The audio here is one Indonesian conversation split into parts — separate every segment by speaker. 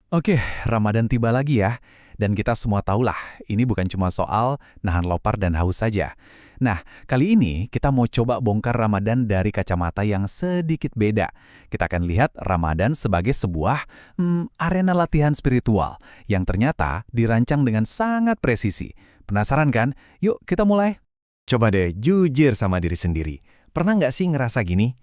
Speaker 1: Oke, Ramadan tiba lagi ya. Dan kita semua tahulah, ini bukan cuma soal nahan lapar dan haus saja. Nah, kali ini kita mau coba bongkar Ramadan dari kacamata yang sedikit beda. Kita akan lihat Ramadan sebagai sebuah arena latihan spiritual yang ternyata dirancang dengan sangat presisi. Penasaran kan? Yuk kita mulai.
Speaker 2: Coba deh jujur sama diri sendiri. Pernah nggak sih ngerasa gini?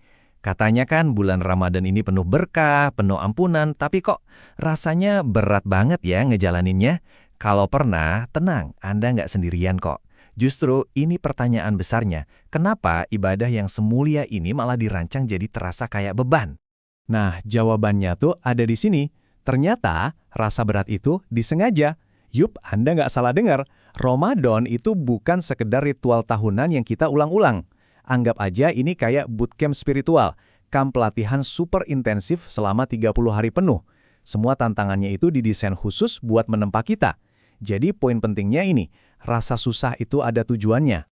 Speaker 2: Katanya kan bulan Ramadan ini penuh berkah, penuh ampunan, tapi kok rasanya berat banget ya ngejalaninnya? Kalau pernah, tenang, Anda nggak sendirian kok. Justru ini pertanyaan besarnya, kenapa ibadah yang semulia ini malah dirancang jadi terasa kayak beban? Nah, jawabannya tuh ada di sini. Ternyata rasa berat itu disengaja. Yup, Anda nggak salah dengar. Ramadan itu bukan sekedar ritual tahunan yang kita ulang-ulang. Anggap aja ini kayak bootcamp spiritual, kamp pelatihan super intensif selama 30 hari penuh. Semua tantangannya itu didesain khusus buat menempa kita. Jadi poin pentingnya ini, rasa susah itu ada tujuannya.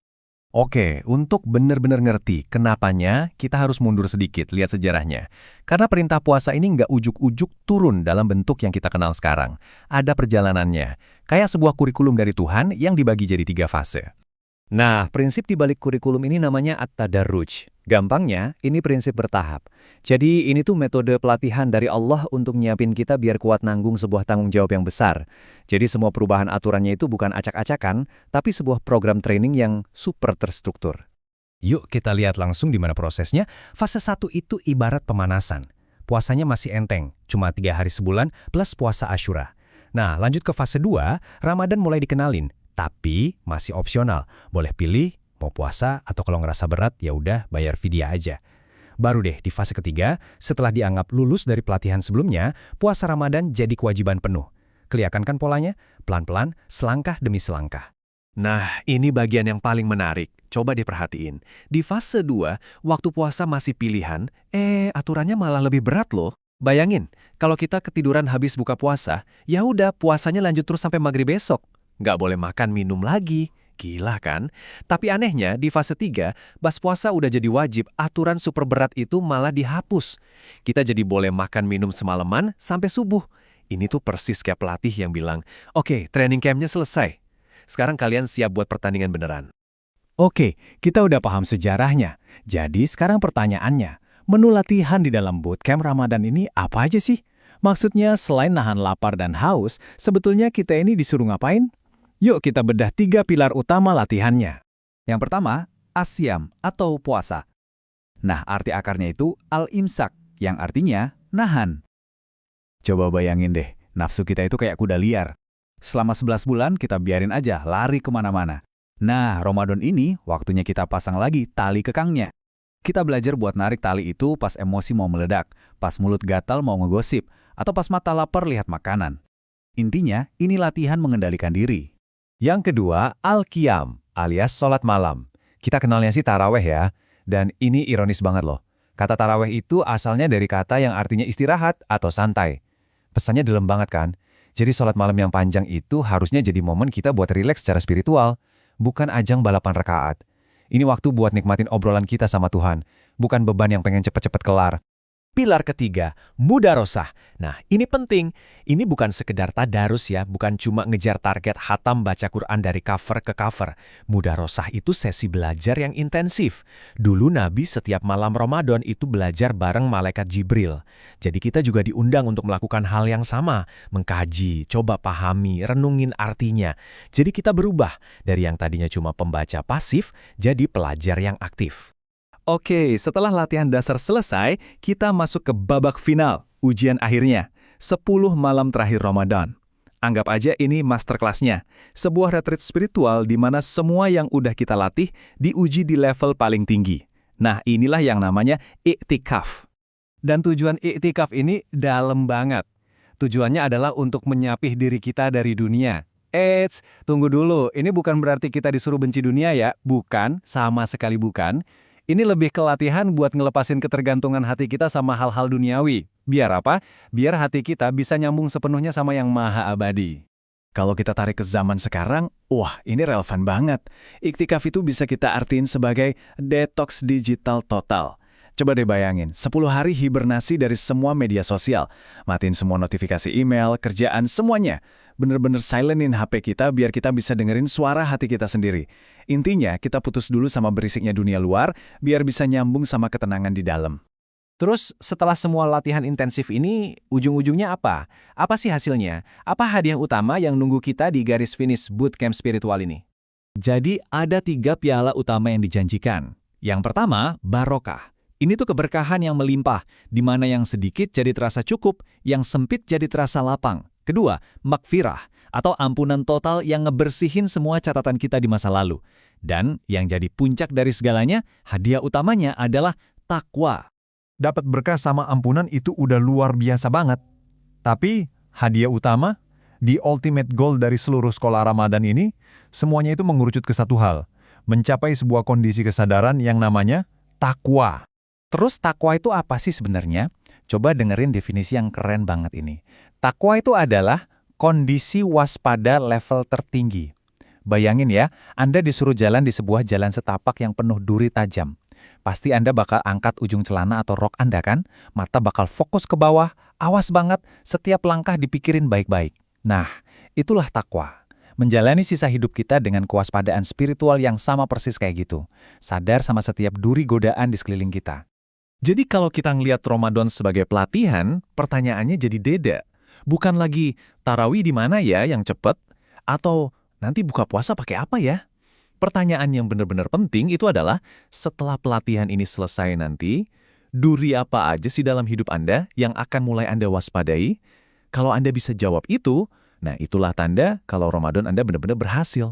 Speaker 2: Oke, untuk benar-benar ngerti kenapanya, kita harus mundur sedikit, lihat sejarahnya. Karena perintah puasa ini nggak ujuk-ujuk turun dalam bentuk yang kita kenal sekarang. Ada perjalanannya, kayak sebuah kurikulum dari Tuhan yang dibagi jadi 3 fase. Nah, prinsip di balik kurikulum ini namanya at-tadarruj. Gampangnya, ini prinsip bertahap. Jadi, ini tuh metode pelatihan dari Allah untuk nyiapin kita biar kuat nanggung sebuah tanggung jawab yang besar. Jadi, semua perubahan aturannya itu bukan acak-acakan, tapi sebuah program training yang super terstruktur. Yuk kita lihat langsung di mana prosesnya. Fase 1 itu ibarat pemanasan. Puasanya masih enteng, cuma 3 hari sebulan plus puasa Asyura. Nah, lanjut ke fase 2, Ramadan mulai dikenalin. Tapi masih opsional, boleh pilih mau puasa atau kalau ngerasa berat ya udah bayar fidyah aja. Baru deh di fase ketiga, setelah dianggap lulus dari pelatihan sebelumnya, puasa Ramadan jadi kewajiban penuh. Kelihatan kan polanya? Pelan-pelan, selangkah demi selangkah. Nah, ini bagian yang paling menarik. Coba diperhatiin. Di fase 2, waktu puasa masih pilihan, aturannya malah lebih berat loh. Bayangin, kalau kita ketiduran habis buka puasa, ya udah puasanya lanjut terus sampai maghrib besok. Nggak boleh makan minum lagi. Gila kan? Tapi anehnya, di fase 3, pas puasa udah jadi wajib, aturan super berat itu malah dihapus. Kita jadi boleh makan minum semalaman sampai subuh. Ini tuh persis kayak pelatih yang bilang, oke, training campnya selesai. Sekarang kalian siap buat pertandingan beneran. Oke, kita udah paham sejarahnya. Jadi sekarang pertanyaannya, menu latihan di dalam bootcamp Ramadan ini apa aja sih? Maksudnya selain nahan lapar dan haus, sebetulnya kita ini disuruh ngapain? Yuk kita bedah 3 pilar utama latihannya. Yang pertama, asyam atau puasa. Nah, arti akarnya itu al-imsak, yang artinya nahan. Coba bayangin deh, nafsu kita itu kayak kuda liar. Selama 11 bulan kita biarin aja lari kemana-mana. Nah, Ramadan ini waktunya kita pasang lagi tali kekangnya. Kita belajar buat narik tali itu pas emosi mau meledak, pas mulut gatal mau ngegosip, atau pas mata lapar lihat makanan. Intinya, ini latihan mengendalikan diri. Yang kedua, al-qiyam, alias sholat malam. Kita kenalnya sih taraweh ya, dan ini ironis banget loh. Kata taraweh itu asalnya dari kata yang artinya istirahat atau santai. Pesannya dalam banget kan? Jadi sholat malam yang panjang itu harusnya jadi momen kita buat rileks secara spiritual, bukan ajang balapan rakaat. Ini waktu buat nikmatin obrolan kita sama Tuhan, bukan beban yang pengen cepet-cepet kelar. Pilar ketiga, mudarosah. Nah, ini penting. Ini bukan sekedar tadarus ya, bukan cuma ngejar target khatam baca Quran dari cover ke cover. Mudarosah itu sesi belajar yang intensif. Dulu Nabi setiap malam Ramadan itu belajar bareng malaikat Jibril. Jadi kita juga diundang untuk melakukan hal yang sama, mengkaji, coba pahami, renungin artinya. Jadi kita berubah dari yang tadinya cuma pembaca pasif, jadi pelajar yang aktif. Oke, setelah latihan dasar selesai, kita masuk ke babak final, ujian akhirnya, 10 malam terakhir Ramadan. Anggap aja ini masterclass-nya, sebuah retreat spiritual di mana semua yang udah kita latih diuji di level paling tinggi. Nah, inilah yang namanya i'tikaf. Dan tujuan i'tikaf ini dalam banget. Tujuannya adalah untuk menyapih diri kita dari dunia. Eits, tunggu dulu, ini bukan berarti kita disuruh benci dunia ya, bukan, sama sekali bukan. Ini lebih ke latihan buat ngelepasin ketergantungan hati kita sama hal-hal duniawi. Biar apa? Biar hati kita bisa nyambung sepenuhnya sama yang maha abadi. Kalau kita tarik ke zaman sekarang, wah ini relevan banget. Iktikaf itu bisa kita artiin sebagai detox digital total.
Speaker 1: Coba deh bayangin, 10 hari hibernasi dari semua media sosial. Matiin semua notifikasi email, kerjaan, semuanya. Bener-bener silentin HP kita biar kita bisa dengerin suara hati kita sendiri. Intinya, kita putus dulu sama berisiknya dunia luar, biar bisa nyambung sama ketenangan di dalam.
Speaker 2: Terus setelah semua latihan intensif ini, ujung-ujungnya apa? Apa sih hasilnya? Apa hadiah utama yang nunggu kita di garis finish bootcamp spiritual ini?
Speaker 1: Jadi ada 3 piala utama yang dijanjikan. Yang pertama, barokah. Ini tuh keberkahan yang melimpah, di mana yang sedikit jadi terasa cukup, yang sempit jadi terasa lapang. Kedua, makfirah, atau ampunan total yang ngebersihin semua catatan kita di masa lalu. Dan yang jadi puncak dari segalanya, hadiah utamanya adalah takwa.
Speaker 3: Dapat berkah sama ampunan itu udah luar biasa banget. Tapi hadiah utama, the ultimate goal dari seluruh sekolah Ramadan ini, semuanya itu mengerucut ke satu hal, mencapai sebuah kondisi kesadaran yang namanya takwa.
Speaker 1: Terus takwa itu apa sih sebenarnya? Coba dengerin definisi yang keren banget ini. Takwa itu adalah kondisi waspada level tertinggi. Bayangin ya, Anda disuruh jalan di sebuah jalan setapak yang penuh duri tajam. Pasti Anda bakal angkat ujung celana atau rok Anda kan? Mata bakal fokus ke bawah, awas banget, setiap langkah dipikirin baik-baik. Nah, itulah takwa. Menjalani sisa hidup kita dengan kewaspadaan spiritual yang sama persis kayak gitu. Sadar sama setiap duri godaan di sekeliling kita. Jadi kalau kita ngelihat Ramadan sebagai pelatihan, pertanyaannya jadi beda. Bukan lagi, tarawih di mana ya yang cepet? Atau nanti buka puasa pakai apa ya? Pertanyaan yang benar-benar penting itu adalah, setelah pelatihan ini selesai nanti, duri apa aja sih dalam hidup Anda yang akan mulai Anda waspadai? Kalau Anda bisa jawab itu, nah itulah tanda kalau Ramadan Anda benar-benar berhasil.